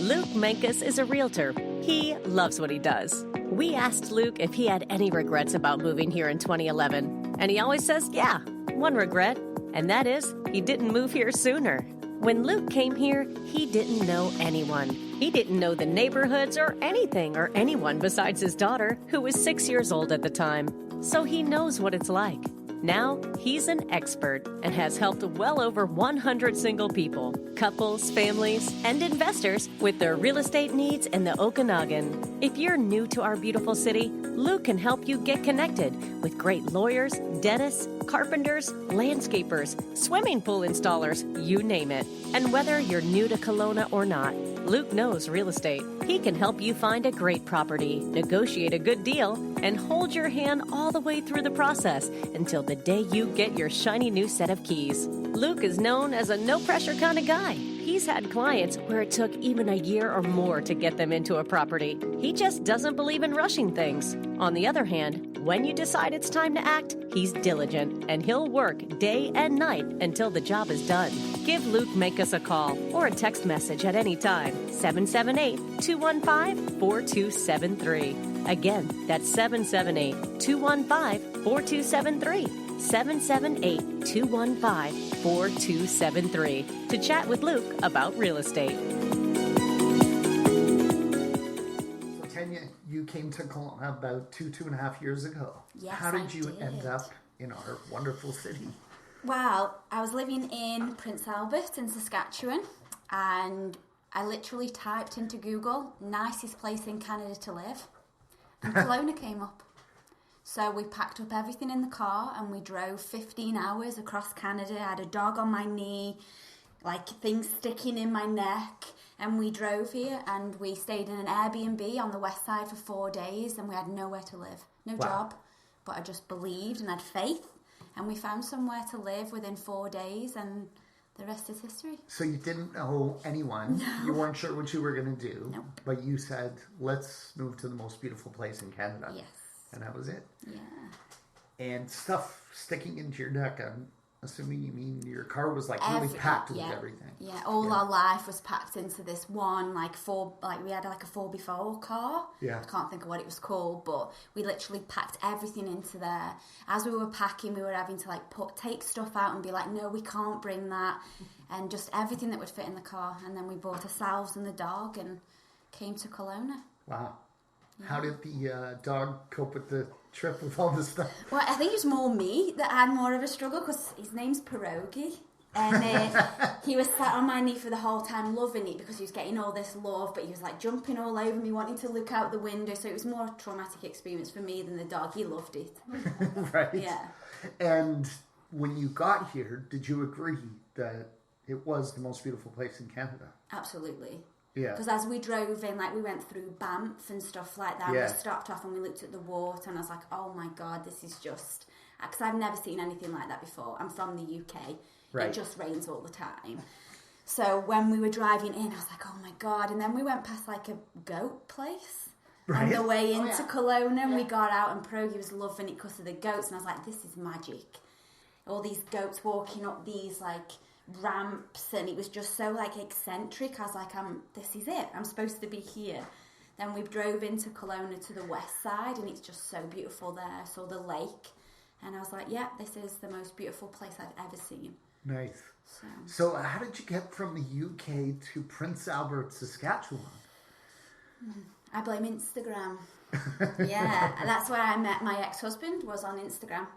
Luke Menkes is a realtor. He loves what he does. We asked Luke if he had any regrets about moving here in 2011. And he always says, yeah, one regret. And that is, he didn't move here sooner. When Luke came here, he didn't know anyone. He didn't know the neighborhoods or anything or anyone besides his daughter, who was 6 years old at the time. So he knows what it's like. Now, he's an expert and has helped well over 100 single people, couples, families, and investors with their real estate needs in the Okanagan. If you're new to our beautiful city, Luke can help you get connected with great lawyers, dentists, carpenters, landscapers, swimming pool installers, you name it. And whether you're new to Kelowna or not, Luke knows real estate. He can help you find a great property, negotiate a good deal, and hold your hand all the way through the process until the day you get your shiny new set of keys. Luke is known as a no-pressure kind of guy. He's had clients where it took even a year or more to get them into a property. He just doesn't believe in rushing things. On the other hand, when you decide it's time to act, he's diligent, and he'll work day and night until the job is done. Give Luke Menkes a call or a text message at any time, 778-215-4273. Again, that's 778-215-4273. 778-215-4273 to chat with Luke about real estate. So Tanya, you came to Kelowna about two and a half years ago. Yes, How did you did. end up in our wonderful city? Well, I was living in Prince Albert in Saskatchewan, and I literally typed into Google, nicest place in Canada to live, and Kelowna came up. So we packed up everything in the car and we drove 15 hours across Canada. I had a dog on my knee, like things sticking in my neck. And we drove here and we stayed in an Airbnb on the west side for 4 days and we had nowhere to live. No job, but I just believed and had faith. And we found somewhere to live within 4 days and the rest is history. So you didn't know anyone. No. You weren't sure what you were going to do. Nope. But you said, let's move to the most beautiful place in Canada. Yes. And that was it. Yeah. And stuff sticking into your neck, I'm assuming you mean your car was like really packed with everything. Yeah, all our life was packed into this one, we had like a 4x4 car. Yeah. I can't think of what it was called, but we literally packed everything into there. As we were packing, we were having to take stuff out and be like, no, we can't bring that. And just everything that would fit in the car. And then we bought ourselves and the dog and came to Kelowna. Wow. Yeah. How did the dog cope with the trip with all this stuff? Well, I think it was more me that had more of a struggle because his name's Pierogi. And he was sat on my knee for the whole time loving it because he was getting all this love, but he was like jumping all over me, wanting to look out the window. So it was more a traumatic experience for me than the dog. He loved it. Right. Yeah. And when you got here, did you agree that it was the most beautiful place in Canada? Absolutely. Yeah. Because as we drove in, we went through Banff and stuff like that. Yeah. We stopped off and we looked at the water and I was like, oh my God, this is just... Because I've never seen anything like that before. I'm from the UK. Right. It just rains all the time. So when we were driving in, I was like, oh my God. And then we went past a goat place on the way into Kelowna. And we got out and Pierogi was loving it because of the goats. And I was like, this is magic. All these goats walking up these ramps, and it was just so eccentric. I was like, this is it, I'm supposed to be here. Then we drove into Kelowna to the west side and it's just so beautiful there. Saw the lake and I was like, yeah, this is the most beautiful place I've ever seen. Nice. So how did you get from the UK to Prince Albert, Saskatchewan? I blame Instagram. Yeah, that's where I met my ex-husband, was on Instagram.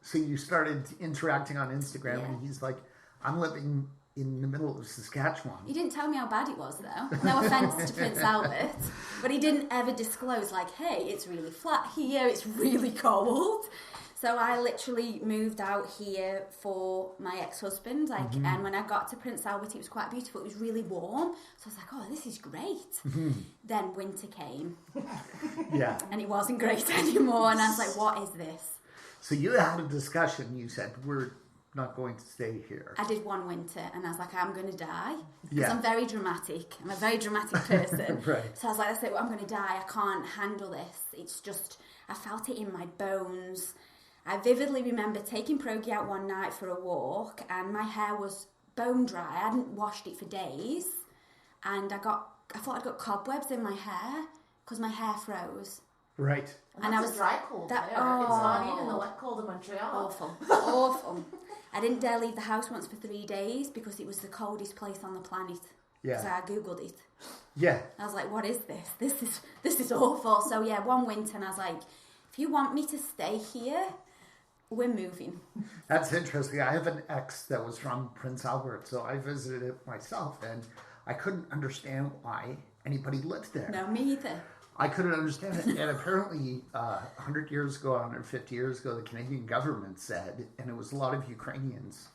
So you started interacting on Instagram, and he's like, I'm living in the middle of Saskatchewan. He didn't tell me how bad it was, though. No offence to Prince Albert. But he didn't ever disclose, hey, it's really flat here, it's really cold. So I literally moved out here for my ex-husband. And when I got to Prince Albert, it was quite beautiful. It was really warm. So I was like, oh, this is great. Then winter came. Yeah. And it wasn't great anymore. And I was like, what is this? So you had a discussion. You said, we're not going to stay here. I did one winter and I was like, I'm going to die. Because Yeah. I'm very dramatic. I'm a very dramatic person. Right. So I was like, I'm going to die. I can't handle this. It's just, I felt it in my bones. I vividly remember taking Pierogi out one night for a walk and my hair was bone dry. I hadn't washed it for days. and I thought I'd got cobwebs in my hair because my hair froze. Right. And I was dry cold there. It's not even the wet cold in Montreal. Awful. I didn't dare leave the house once for 3 days because it was the coldest place on the planet. Yeah. So I googled it. Yeah. I was like, what is this? This is awful. So yeah, one winter, and I was like, if you want me to stay here, we're moving. That's interesting. I have an ex that was from Prince Albert, so I visited it myself, and I couldn't understand why anybody lived there. No, me either. I couldn't understand it. And apparently, 100 years ago, 150 years ago, the Canadian government said, and it was a lot of Ukrainians,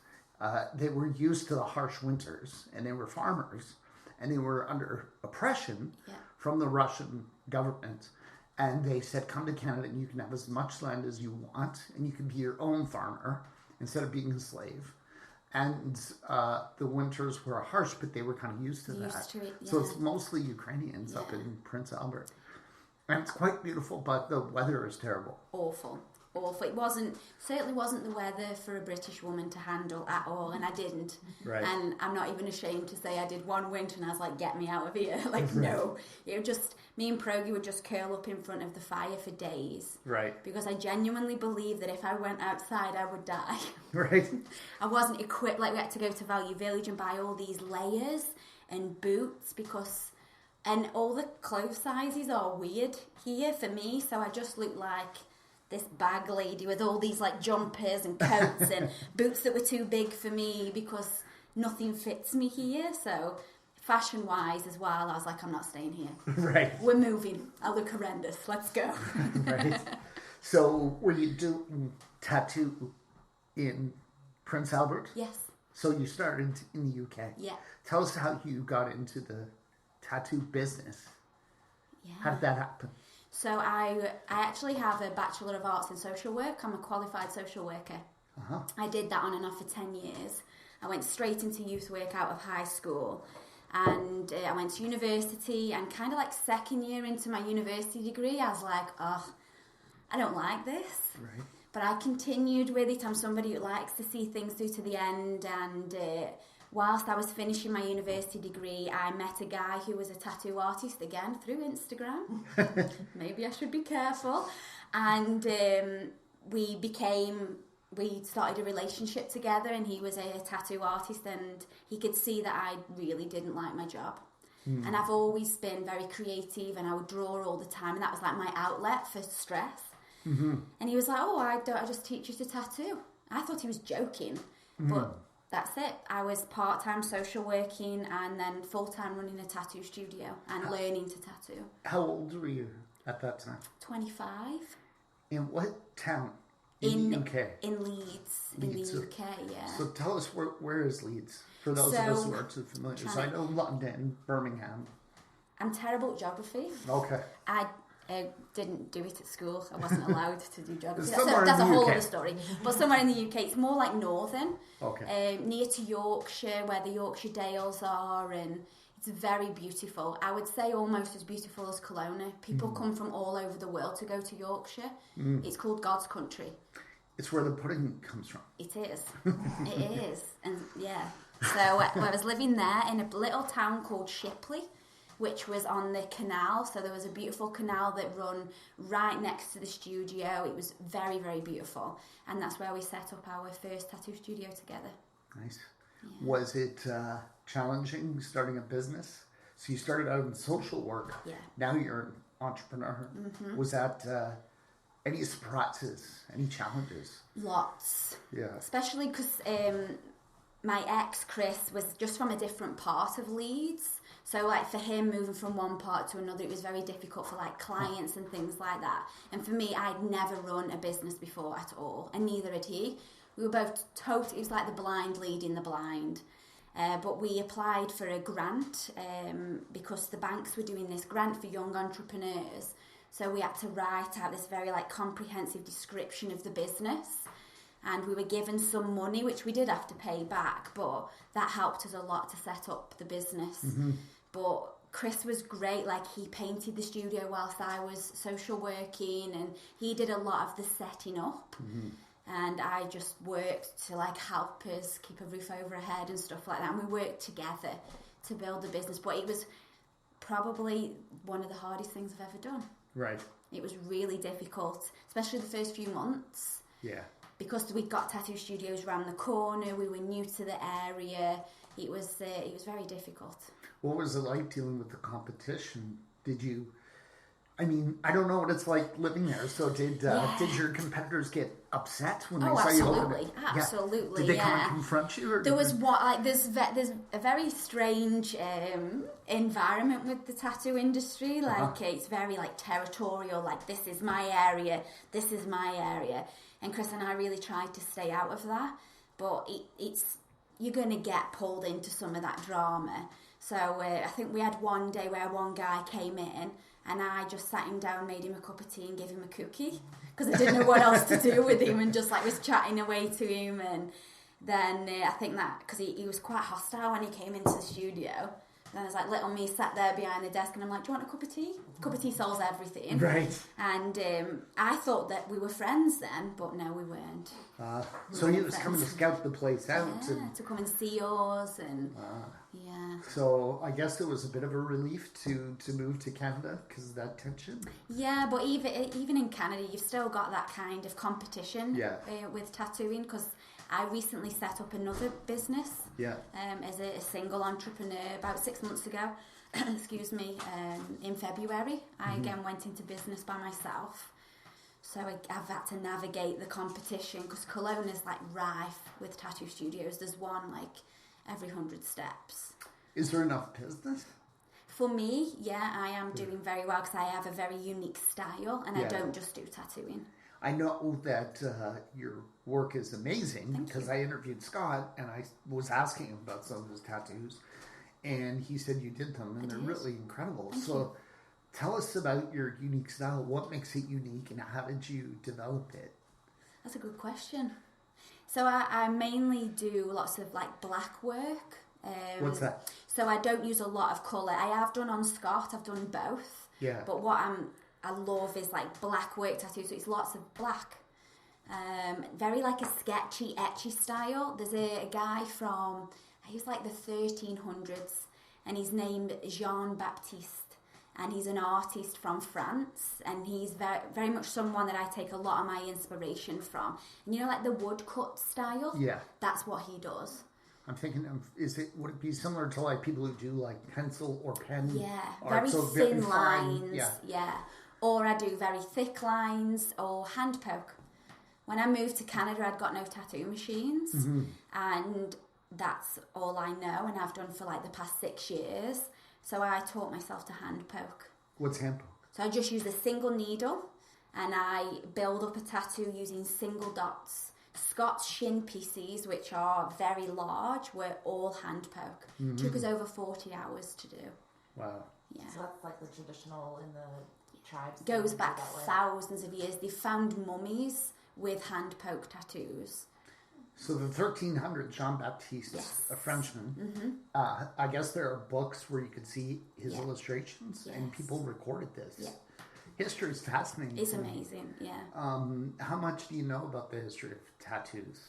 they were used to the harsh winters, and they were farmers, and they were under oppression from the Russian government. And they said, come to Canada and you can have as much land as you want, and you can be your own farmer instead of being a slave. And the winters were harsh, but they were kind of used to that. So it's mostly Ukrainians up in Prince Albert. And it's quite beautiful, but the weather is terrible. Awful. It certainly wasn't the weather for a British woman to handle at all, and I didn't. Right. And I'm not even ashamed to say I did one winter and I was like, get me out of here. Like, no. It would just, me and Progie would just curl up in front of the fire for days. Right. Because I genuinely believe that if I went outside, I would die. Right. I wasn't equipped, like we had to go to Value Village and buy all these layers and boots and all the clothes sizes are weird here for me, so I just look like this bag lady with all these like jumpers and coats and boots that were too big for me because nothing fits me here. So fashion wise as well, I was like, I'm not staying here. Right. We're moving. I look horrendous. Let's go. Right. So were you doing tattoo in Prince Albert? Yes. So you started in the UK. Yeah. Tell us how you got into the tattoo business. Yeah. How did that happen? So I actually have a Bachelor of Arts in Social Work. I'm a qualified social worker. Uh-huh. I did that on and off for 10 years. I went straight into youth work out of high school. And I went to university, and kind of like second year into my university degree, I was like, oh, I don't like this. Right. But I continued with it. I'm somebody who likes to see things through to the end. And whilst I was finishing my university degree, I met a guy who was a tattoo artist, again, through Instagram. Maybe I should be careful. And we started a relationship together, and he was a tattoo artist, and he could see that I really didn't like my job. And I've always been very creative, and I would draw all the time, and that was like my outlet for stress. Mm-hmm. And he was like, oh, I just teach you to tattoo. I thought he was joking, but that's it. I was part-time social working and then full-time running a tattoo studio and learning to tattoo. How old were you at that time? 25. In what town? In the UK? In Leeds. In the UK, yeah. So tell us, where is Leeds? For those of us who aren't too familiar. So I know London, Birmingham. I'm terrible at geography. Okay. I didn't do it at school. I wasn't allowed to do geography. That's a whole UK. other story. But somewhere in the UK, it's more like northern. Okay. Near to Yorkshire, where the Yorkshire Dales are, and it's very beautiful. I would say almost as beautiful as Kelowna. People come from all over the world to go to Yorkshire. It's called God's country. It's where the pudding comes from. It is. It is. And yeah. So I was living there in a little town called Shipley, which was on the canal. So there was a beautiful canal that run right next to the studio. It was very, very beautiful. And that's where we set up our first tattoo studio together. Nice. Yeah. Was it challenging starting a business? So you started out in social work. Yeah. Now you're an entrepreneur. Mm-hmm. Was that any surprises, any challenges? Lots. Yeah. Especially because my ex, Chris, was just from a different part of Leeds. So, like, for him, moving from one part to another, it was very difficult for, like, clients and things like that. And for me, I'd never run a business before at all, and neither had he. We were both it was like the blind leading the blind. But we applied for a grant because the banks were doing this grant for young entrepreneurs. So we had to write out this very, like, comprehensive description of the business. And we were given some money, which we did have to pay back, but that helped us a lot to set up the business. Mm-hmm. But Chris was great. Like, he painted the studio whilst I was social working, and he did a lot of the setting up. Mm-hmm. And I just worked to, like, help us keep a roof over our head and stuff like that. And we worked together to build a business, but it was probably one of the hardest things I've ever done. Right. It was really difficult, especially the first few months. Yeah. Because we got tattoo studios around the corner, we were new to the area. It was very difficult. What was it like dealing with the competition? Did you? I mean, I don't know what it's like living there. So did your competitors get upset when they saw you open it? Absolutely. Did they come and confront you? Or there's a very strange environment with the tattoo industry. Like it's very like territorial. Like this is my area. This is my area. And Chris and I really tried to stay out of that. But it's you're going to get pulled into some of that drama. So I think we had one day where one guy came in and I just sat him down, made him a cup of tea and gave him a cookie because I didn't know what else to do with him, and just like was chatting away to him. And then I think that because he was quite hostile when he came into the studio. Then I was like, little me sat there behind the desk and I'm like, do you want a cup of tea? A cup of tea solves everything. Right. And I thought that we were friends then, but no, we weren't. So he was coming to scout the place out. Yeah, to come and see us. And yeah. So I guess it was a bit of a relief to move to Canada because of that tension. Yeah, but even in Canada, you've still got that kind of competition with tattooing because I recently set up another business as a single entrepreneur about 6 months ago. Excuse me. In February, I again went into business by myself. So I've had to navigate the competition because Kelowna is like rife with tattoo studios. There's one like every 100 steps. Is there enough business? For me, yeah, I am doing very well because I have a very unique style and I don't just do tattooing. I know that your work is amazing because I interviewed Scott and I was asking him about some of his tattoos, and he said you did them and they're really incredible. So tell us about your unique style. What makes it unique and how did you develop it? That's a good question. So I mainly do lots of like black work. What's that? So I don't use a lot of colour. I have done on Scott, I've done both. Yeah. But what I love is like black work tattoos, so it's lots of black. Very like a sketchy, etchy style. There's a guy from, he was like the 1300s, and he's named Jean-Baptiste, and he's an artist from France, and he's very, very much someone that I take a lot of my inspiration from. And you know, like the woodcut style? Yeah. That's what he does. I'm thinking of, would it be similar to like people who do like pencil or pen? Yeah, art, very thin lines. Yeah. Or I do very thick lines or hand poke. When I moved to Canada, I'd got no tattoo machines, and that's all I know, and I've done for like the past 6 years. So I taught myself to hand poke. What's hand poke? So I just use a single needle, and I build up a tattoo using single dots. Scott's shin pieces, which are very large, were all hand poke. Took us over 40 hours to do. Wow. Yeah. So that's like the traditional in the tribes. Goes back thousands of years. They found mummies with hand poke tattoos. So the 1300s, Jean-Baptiste, a Frenchman. I guess there are books where you could see his illustrations, and people recorded this. Yeah. History is fascinating. It's amazing, yeah. How much do you know about the history of tattoos?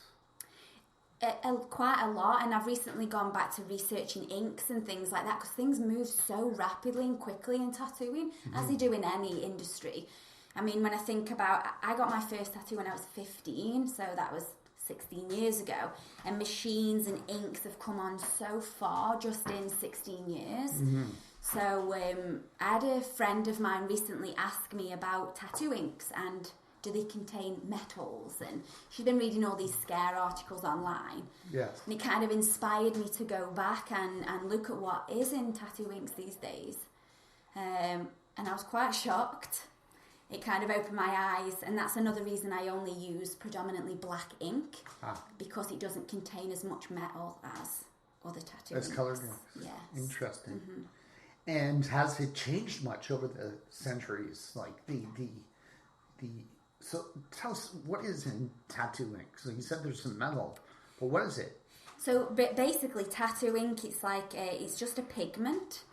Quite a lot, and I've recently gone back to researching inks and things like that because things move so rapidly and quickly in tattooing, as they do in any industry. I mean, when I think about, I got my first tattoo when I was 15, so that was 16 years ago, and machines and inks have come on so far just in 16 years. So I had a friend of mine recently ask me about tattoo inks and do they contain metals, and she's been reading all these scare articles online. Yes. And it kind of inspired me to go back and look at what is in tattoo inks these days. And I was quite shocked. It kind of opened my eyes, and that's another reason I only use predominantly black ink, because it doesn't contain as much metal as other tattoo inks. As coloured inks. Yes. Interesting. And has it changed much over the centuries? Like so tell us, what is in tattoo ink? So you said there's some metal, but what is it? So basically tattoo ink, it's like it's just a pigment.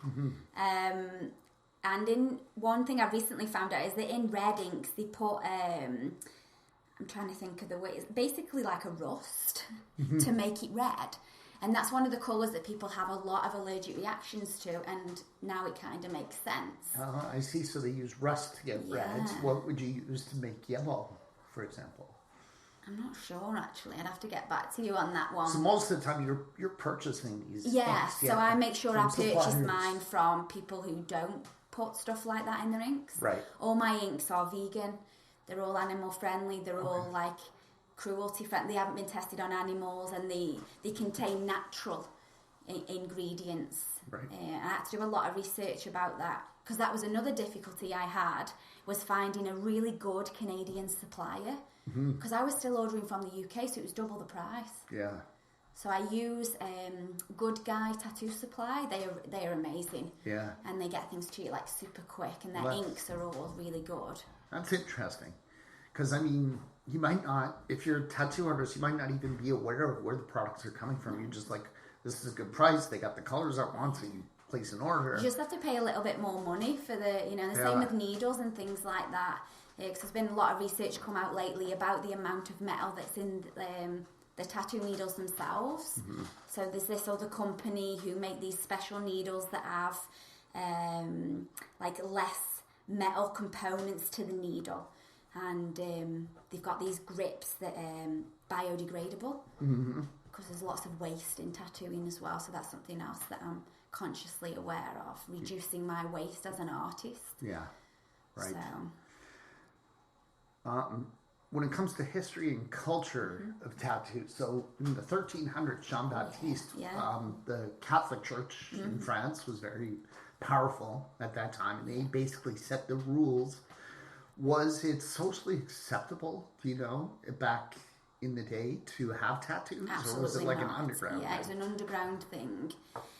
And in one thing I recently found out is that in red inks they put I'm trying to think of the way, it's basically like a rust to make it red. And that's one of the colours that people have a lot of allergic reactions to, and now it kind of makes sense. I see. So they use rust to get red. What would you use to make yellow, for example? I'm not sure, actually. I'd have to get back to you on that one. So most of the time you're purchasing these inks, so I make sure I purchase suppliers. mine from people who don't put stuff like that in their inks. Right. All my inks are vegan. They're all animal friendly. They're all like cruelty friendly. They haven't been tested on animals, and they contain natural ingredients. Right. I had to do a lot of research about that, because that was another difficulty I had, was finding a really good Canadian supplier, because I was still ordering from the UK, so it was double the price. Yeah. So I use Good Guy Tattoo Supply. They are amazing. Yeah. And they get things to you like super quick, and their inks are all really good. That's interesting. Because, I mean, you might not, if you're a tattoo artist, you might not even be aware of where the products are coming from. You're just like, this is a good price. They got the colors I want, so you place an order. You just have to pay a little bit more money for the same with needles and things like that. Because there's been a lot of research come out lately about the amount of metal that's in the tattoo needles themselves. So there's this other company who make these special needles that have like less metal components to the needle, and they've got these grips that are biodegradable, because there's lots of waste in tattooing as well. So that's something else that I'm consciously aware of, reducing my waste as an artist. Yeah, right. So. When it comes to history and culture of tattoos, so in the 1300s, Jean-Baptiste, the Catholic Church in France was very powerful at that time, and they basically set the rules. Was it socially acceptable, do you know, back in the day to have tattoos? Absolutely, or was it like not. an underground Yeah, thing? it's an underground thing.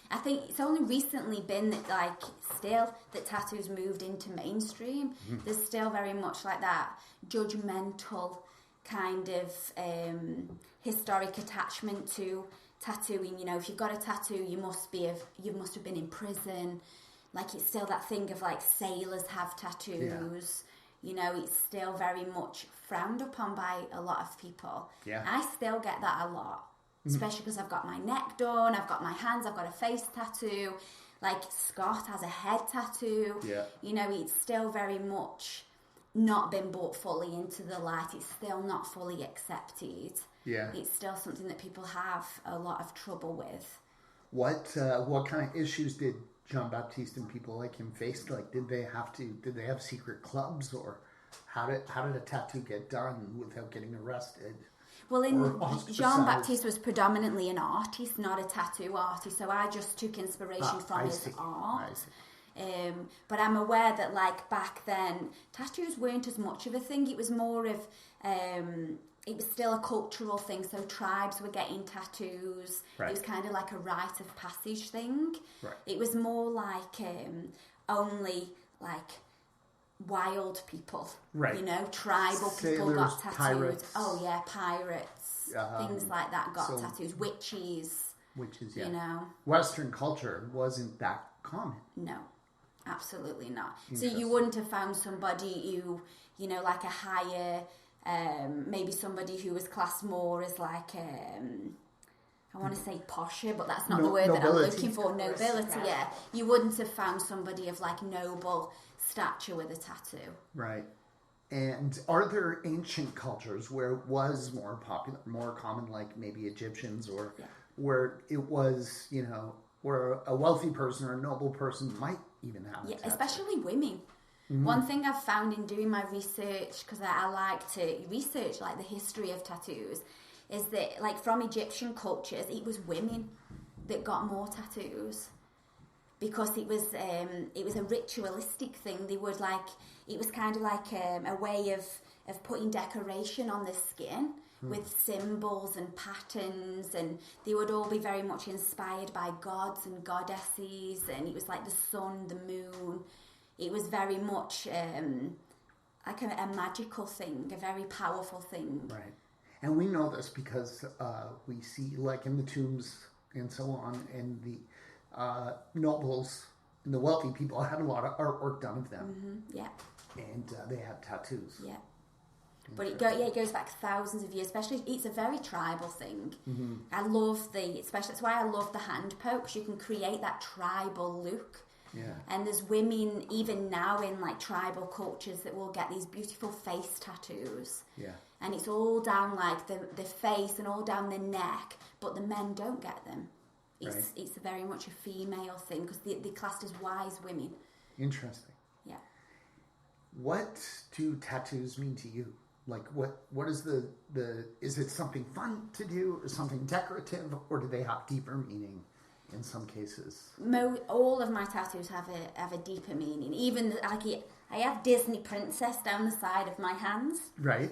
I think it's only recently been that, like, still that tattoos moved into mainstream. There's still very much like that judgmental kind of historic attachment to tattooing. You know, if you've got a tattoo, you must have been in prison. Like, it's still that thing of like sailors have tattoos. Yeah. You know, it's still very much frowned upon by a lot of people. Yeah. I still get that a lot. Especially because I've got my neck done, I've got my hands, I've got a face tattoo. Like Scott has a head tattoo. Yeah. You know, it's still very much not been brought fully into the light. It's still not fully accepted. Yeah. It's still something that people have a lot of trouble with. What kind of issues did Jean-Baptiste and people like him face? Like, did they have secret clubs, or how did a tattoo get done without getting arrested? Well, Jean-Baptiste was predominantly an artist, not a tattoo artist, so I just took inspiration from his art. But I'm aware that, like, back then, tattoos weren't as much of a thing. It was more of, it was still a cultural thing, so tribes were getting tattoos. Right. It was kind of like a rite of passage thing. Right. It was more like only, like, wild people, right? You know, tribal people got tattoos. Pirates. Oh yeah, pirates, things like that got tattoos. Witches, yeah. You know, Western culture wasn't that common. No, absolutely not. So you wouldn't have found somebody who, you know, like a higher, maybe somebody who was classed more as like, I want to say posher, but that's not the word that I'm looking for. Nobility, yeah. You wouldn't have found somebody of like noble stature with a tattoo. Right. And are there ancient cultures where it was more popular, more common, like maybe Egyptians, or where it was, you know, where a wealthy person or a noble person might even have a tattoo? Especially women. One thing I've found in doing my research, because I like to research like the history of tattoos, is that like from Egyptian cultures, it was women that got more tattoos. Because it was a ritualistic thing. They would like, it was kind of like a way of putting decoration on the skin with symbols and patterns, and they would all be very much inspired by gods and goddesses, and it was like the sun, the moon. It was very much like a magical thing, a very powerful thing. Right. And we know this because we see, like in the tombs and so on, and the nobles and the wealthy people had a lot of artwork done of them. Yeah. And they had tattoos. Yeah. But it goes back thousands of years. Especially, it's a very tribal thing. Mm-hmm. I love that's why I love the hand pokes. You can create that tribal look. Yeah. And there's women even now in like tribal cultures that will get these beautiful face tattoos. Yeah. And it's all down like the face and all down the neck, but the men don't get them. It's very much a female thing because they're classed as wise women. Interesting. Yeah. What do tattoos mean to you? Like what is the is it something fun to do or something decorative, or do they have deeper meaning in some cases? All of my tattoos have a deeper meaning. Even like I have Disney princess down the side of my hands. Right.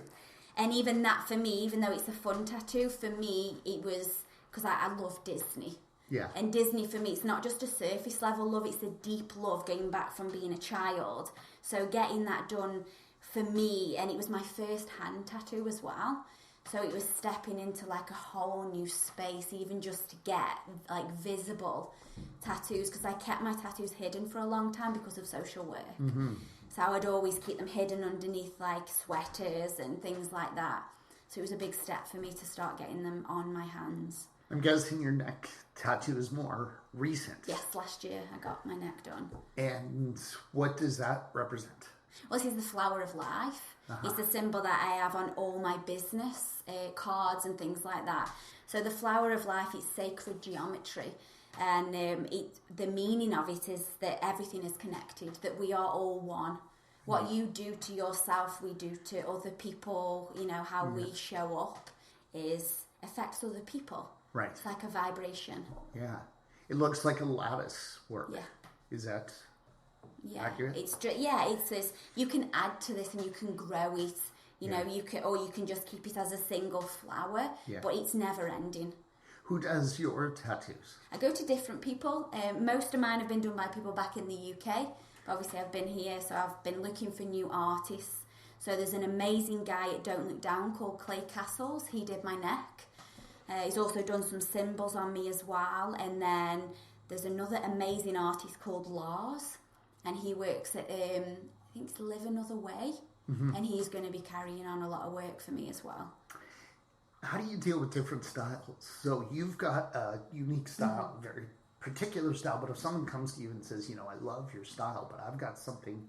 And even that for me, even though it's a fun tattoo, for me it was because I love Disney. Yeah. And Disney for me, it's not just a surface level love, it's a deep love going back from being a child. So getting that done for me, and it was my first hand tattoo as well. So it was stepping into like a whole new space, even just to get like visible tattoos, because I kept my tattoos hidden for a long time because of social work. Mm-hmm. So I would always keep them hidden underneath like sweaters and things like that. So it was a big step for me to start getting them on my hands. I'm guessing your neck tattoo is more recent. Yes, last year I got my neck done. And what does that represent? Well, this is the flower of life. Uh-huh. It's a symbol that I have on all my business cards and things like that. So the flower of life is sacred geometry. And the meaning of it is that everything is connected, that we are all one. What you do to yourself, we do to other people. You know, how we show up affects other people. Right. It's like a vibration. Yeah. It looks like a lattice work. Yeah. Is that accurate? It's this. You can add to this and you can grow it. You know, you can just keep it as a single flower. Yeah. But it's never ending. Who does your tattoos? I go to different people. Most of mine have been done by people back in the UK. But obviously, I've been here, so I've been looking for new artists. So there's an amazing guy at Don't Look Down called Clay Castles. He did my neck. He's also done some symbols on me as well. And then there's another amazing artist called Lars. And he works at, I think it's Live Another Way. Mm-hmm. And he's going to be carrying on a lot of work for me as well. How do you deal with different styles? So you've got a unique style, very particular style. But if someone comes to you and says, you know, I love your style, but I've got something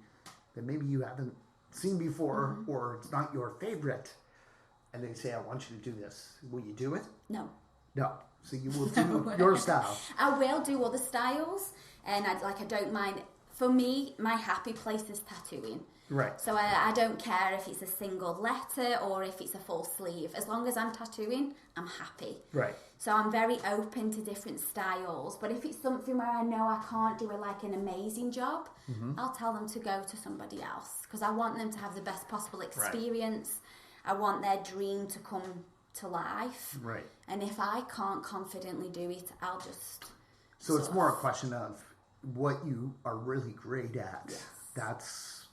that maybe you haven't seen before, or it's not your favorite, and they say, I want you to do this, will you do it? No. No. So you will do your style. I will do other styles, and I don't mind. For me, my happy place is tattooing. Right. So I don't care if it's a single letter or if it's a full sleeve. As long as I'm tattooing, I'm happy. Right. So I'm very open to different styles. But if it's something where I know I can't do an amazing job, I'll tell them to go to somebody else. Because I want them to have the best possible experience. Right. I want their dream to come to life. Right. And if I can't confidently do it, I'll just... So it's more a question of what you are really great at. Yes. That's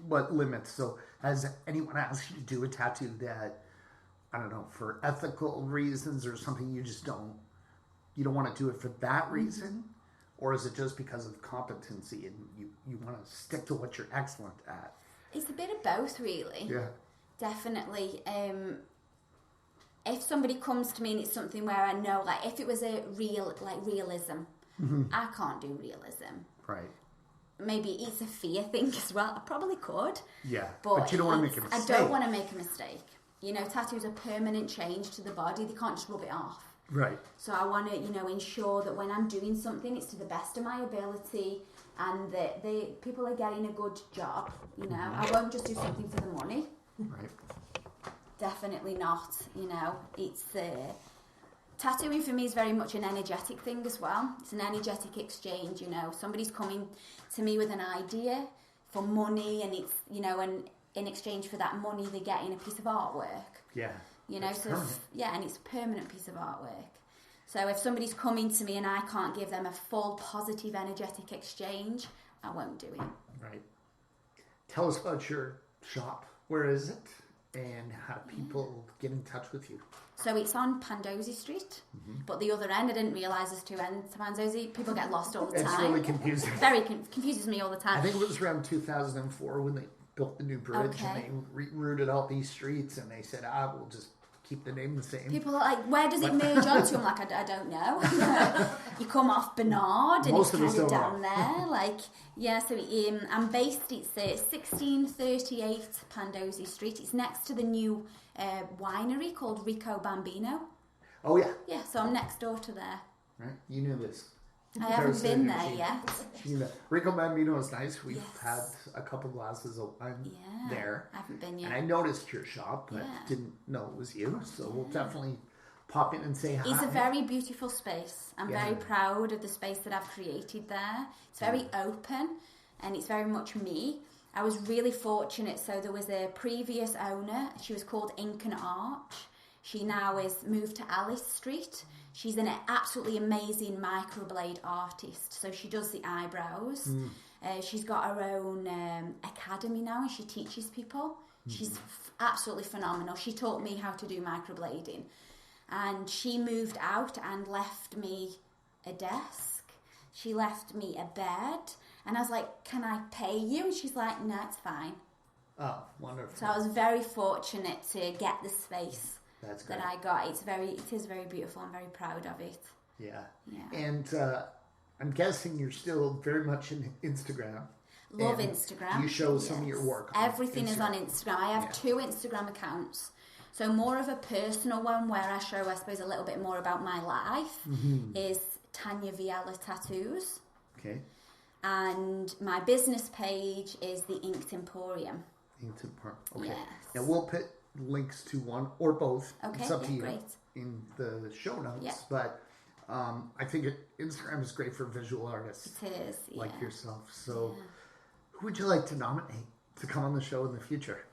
what limits. So has anyone asked you to do a tattoo that, I don't know, for ethical reasons or something you don't want to do it for that reason? Or is it just because of competency and you want to stick to what you're excellent at? It's a bit of both, really. Yeah. Definitely. If somebody comes to me and it's something where I know, like if it was a realism, I can't do realism. Right. Maybe it's a fear thing as well. I probably could. Yeah, but you don't want to make a mistake. I don't want to make a mistake. You know, tattoos are permanent change to the body. They can't just rub it off. Right. So I want to, ensure that when I'm doing something, it's to the best of my ability and that the people are getting a good job. I won't just do something for the money. Right. Definitely not. It's... Tattooing for me is very much an energetic thing as well. It's an energetic exchange, Somebody's coming to me with an idea for money and it's, and in exchange for that money they're getting a piece of artwork. Yeah. And it's a permanent piece of artwork. So if somebody's coming to me and I can't give them a full positive energetic exchange, I won't do it. Right. Tell us about your shop. Where is it? And how do people get in touch with you? So it's on Pandosy Street, but the other end, I didn't realise there's two ends to Pandosy. People get lost all the time. It's really confusing. Very confuses me all the time. I think it was around 2004 when they built the new bridge, Okay. and they rerouted all these streets, and they said, we'll just keep the name the same. People are like, where does it merge onto? I'm like, I don't know. You come off Bernard, and Most it's of us kind of don't down there. Like, yeah, so I'm based, it's 1638 Pandozzi Street. It's next to the new winery called Rico Bambino. Oh, yeah. Yeah, so I'm next door to there. Right. You knew this. I haven't been there yet. Rico Bambino is nice. We've Yes. had a couple glasses of wine there. I haven't been yet. And I noticed your shop, but didn't know it was you. So we'll definitely pop in and say hi. It's a very beautiful space. I'm very proud of the space that I've created there. It's very open, and it's very much me. I was really fortunate. So there was a previous owner. She was called Ink and Arch. She now is moved to Alice Street. She's an absolutely amazing microblade artist. So she does the eyebrows. She's got her own academy now, and she teaches people. She's absolutely phenomenal. She taught me how to do microblading. And she moved out and left me a desk. She left me a bed. And I was like, can I pay you? And she's like, no, it's fine. Oh, wonderful. So I was very fortunate to get the space That's great. that I got. It is very beautiful. I'm very proud of it. Yeah. Yeah. And I'm guessing you're still very much in Instagram. Love And Instagram. You show some of your work on Everything is on Instagram. I have 2 Instagram accounts. So more of a personal one where I show, I suppose, a little bit more about my life is Tanya Viala Tattoos. Okay. And my business page is the Inked Emporium. Okay. Yes. Now we'll put links to one or both. Okay, It's up to you great. in the show notes. Yeah. But I think Instagram is great for visual artists It is, like yourself. So who would you like to nominate to come on the show in the future?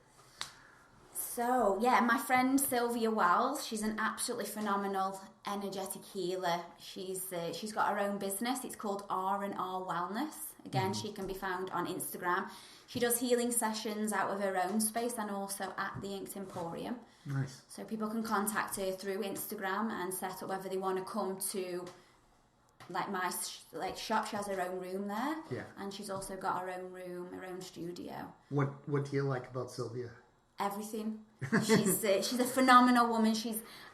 So, my friend Sylvia Wells, she's an absolutely phenomenal energetic healer. She's got her own business. It's called R&R Wellness. Again, she can be found on Instagram. She does healing sessions out of her own space and also at the Inked Emporium. Nice. So people can contact her through Instagram and set up whether they want to come to my shop. She has her own room there. Yeah. And she's also got her own room, her own studio. What do you like about Sylvia? Everything. She's a phenomenal woman.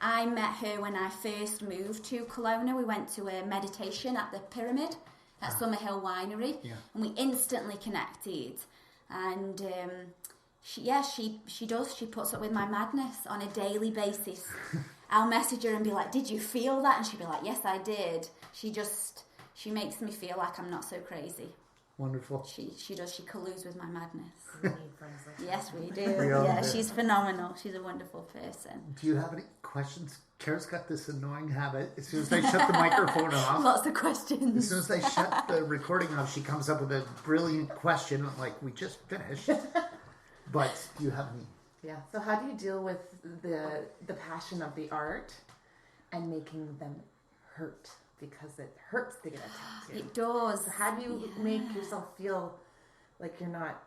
I met her when I first moved to Kelowna. We went to a meditation at the Pyramid at Summerhill Winery, and we instantly connected. And she puts up with my madness on a daily basis. I'll message her and be like, "Did you feel that?" And she'll be like, "Yes, I did." She makes me feel like I'm not so crazy. Wonderful. She does. She colludes with my madness. We need friends like that. Yes, we do. She's phenomenal. She's a wonderful person. Do you have any questions? Kara's got this annoying habit. As soon as I shut the microphone off, Lots of questions. as soon as I shut the recording off, she comes up with a brilliant question. I'm like, we just finished. But do you have any? Yeah. So how do you deal with the passion of the art and making them hurt? Because it hurts to get a tattoo. It does. So how do you make yourself feel like you're not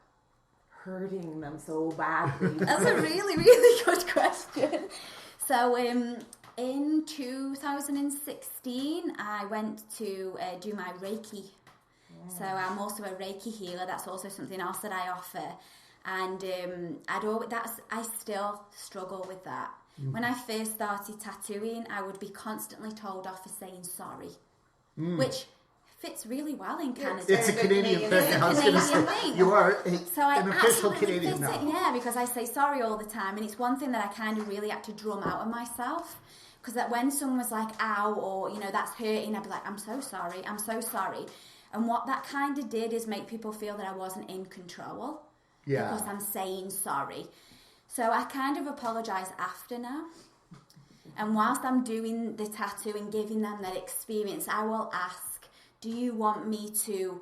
hurting them so badly? That's a really, really good question. So in 2016, I went to do my Reiki. So I'm also a Reiki healer. That's also something else that I offer. And I still struggle with that. When I first started tattooing, I would be constantly told off for saying sorry, which fits really well in Canada. It's a Canadian thing. I was going to say, you are an official Canadian now. Yeah, because I say sorry all the time, and it's one thing that I kind of really had to drum out of myself. Because that when someone was like, "Ow," or that's hurting, I'd be like, "I'm so sorry, I'm so sorry." And what that kind of did is make people feel that I wasn't in control. Yeah. Because I'm saying sorry. So I kind of apologise after now. And whilst I'm doing the tattoo and giving them that experience, I will ask, do you want me to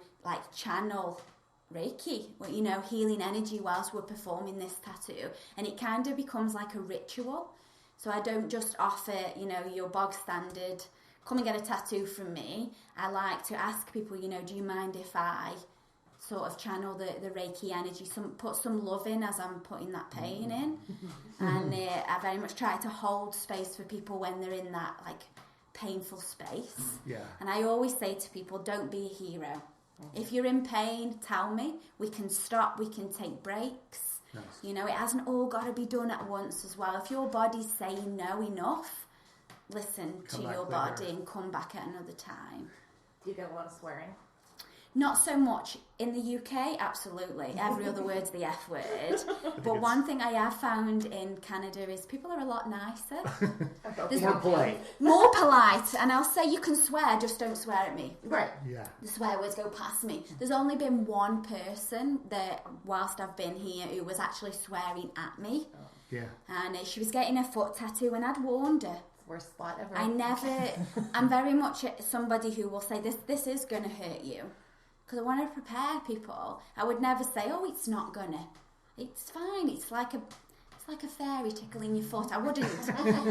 channel Reiki, healing energy whilst we're performing this tattoo? And it kind of becomes like a ritual. So I don't just offer, your bog standard, come and get a tattoo from me. I like to ask people, do you mind if I sort of channel the Reiki energy, put some love in as I'm putting that pain in. And I very much try to hold space for people when they're in that painful space. Yeah. And I always say to people, don't be a hero. If you're in pain, tell me. We can stop, we can take breaks. Nice. You know, it hasn't all got to be done at once as well. If your body's saying no enough, listen to your body and come back at another time. Do you get a lot of swearing? Not so much in the UK, absolutely. Every other word's the F word. But one thing I have found in Canada is people are a lot nicer. More polite. More polite. And I'll say you can swear, just don't swear at me. Right. Yeah. The swear words go past me. There's only been one person that, whilst I've been here, who was actually swearing at me. Yeah. And she was getting a foot tattoo and I'd warned her. Worst spot ever. I'm very much somebody who will say, this is going to hurt you. Because I want to prepare people. I would never say, oh, it's not gonna. It's fine. It's like a fairy tickling your foot. I wouldn't.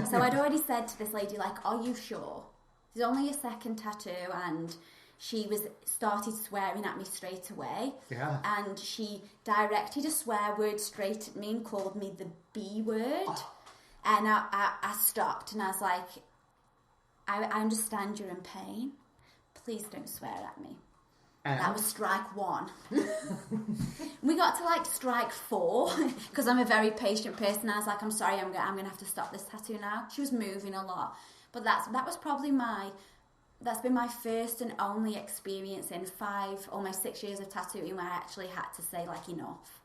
So I'd already said to this lady, like, are you sure? It's only a second tattoo, and she started swearing at me straight away. Yeah. And she directed a swear word straight at me and called me the B word. Oh. And I stopped and I was like, I understand you're in pain. Please don't swear at me. That was strike 1. We got to like strike 4 because I'm a very patient person. I was like, I'm sorry, I'm going to have to stop this tattoo now. She was moving a lot. But that was probably that's been my first and only experience in 5, almost 6 years of tattooing where I actually had to say like enough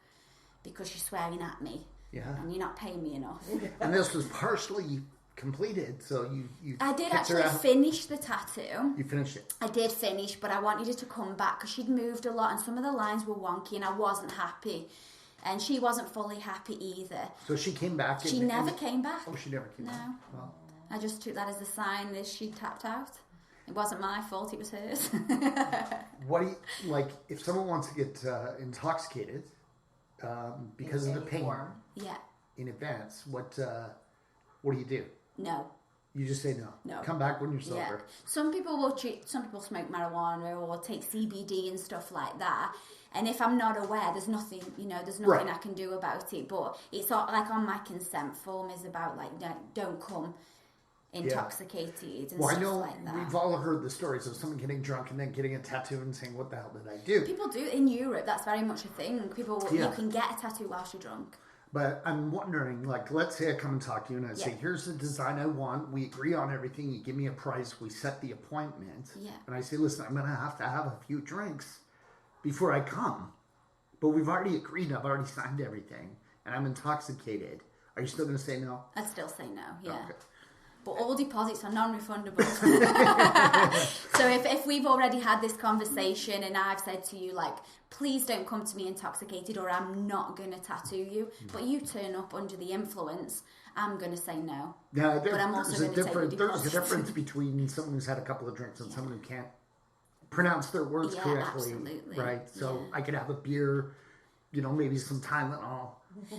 because she's swearing at me. Yeah. And you're not paying me enough. And this was partially completed, so you I did actually finish the tattoo. You finished it? I did finish, but I wanted her to come back because she'd moved a lot and some of the lines were wonky and I wasn't happy. And she wasn't fully happy either. So she came back? She never came back. Oh, she never came back? No. Well. I just took that as a sign that she tapped out. It wasn't my fault, it was hers. What do you, like, if someone wants to get intoxicated because of the pain in advance, what do you do? No. You just say no. No. Come back when you're sober. Yeah. Some people smoke marijuana or take CBD and stuff like that. And if I'm not aware, there's nothing I can do about it. But it's like on my consent form is about like don't come intoxicated and well, stuff I know like that. we've all heard the stories of someone getting drunk and then getting a tattoo and saying, "What the hell did I do?" People do in Europe. That's very much a thing. You can get a tattoo whilst you're drunk. But I'm wondering, like, let's say I come and talk to you and I say, here's the design I want. We agree on everything. You give me a price. We set the appointment. Yeah. And I say, listen, I'm going to have a few drinks before I come. But we've already agreed. I've already signed everything. And I'm intoxicated. Are you still going to say no? I'd still say no, yeah. Okay. But all deposits are non-refundable. So if we've already had this conversation and I've said to you, like, please don't come to me intoxicated or I'm not going to tattoo you, but you turn up under the influence, I'm going to say no. Yeah, but I'm also going to take the There's a difference between someone who's had a couple of drinks and someone who can't pronounce their words correctly. Absolutely. Right? So I could have a beer, maybe some Tylenol.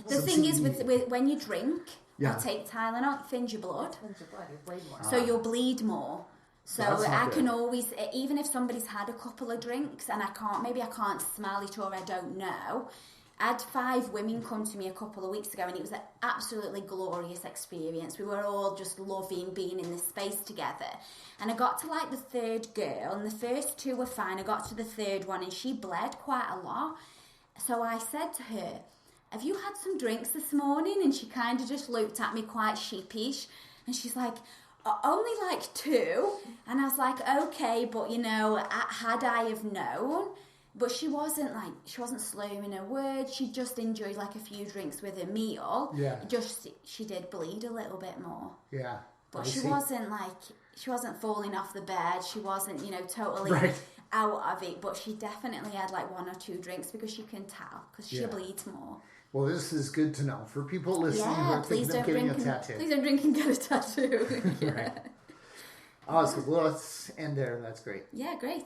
The thing is, with when you drink... I take Tylenol, it thins your blood. So you'll bleed more. So I can always, even if somebody's had a couple of drinks and I can't smell it or I don't know. I had 5 women come to me a couple of weeks ago and it was an absolutely glorious experience. We were all just loving being in this space together. And I got to like the 3rd girl and the first 2 were fine. I got to the 3rd one and she bled quite a lot. So I said to her, have you had some drinks this morning? And she kind of just looked at me quite sheepish. And she's like, only like 2. And I was like, okay, but had I have known. But she wasn't slurring her words. She just enjoyed like a few drinks with her meal. Yeah. She did bleed a little bit more. Yeah. But she wasn't falling off the bed. She wasn't, totally out of it. But she definitely had like 1 or 2 drinks because you can tell because she bleeds more. Well, this is good to know. For people listening who are thinking of getting a tattoo. Please don't drink and get a tattoo. Right. Awesome. Well, let's end there. That's great. Yeah, great.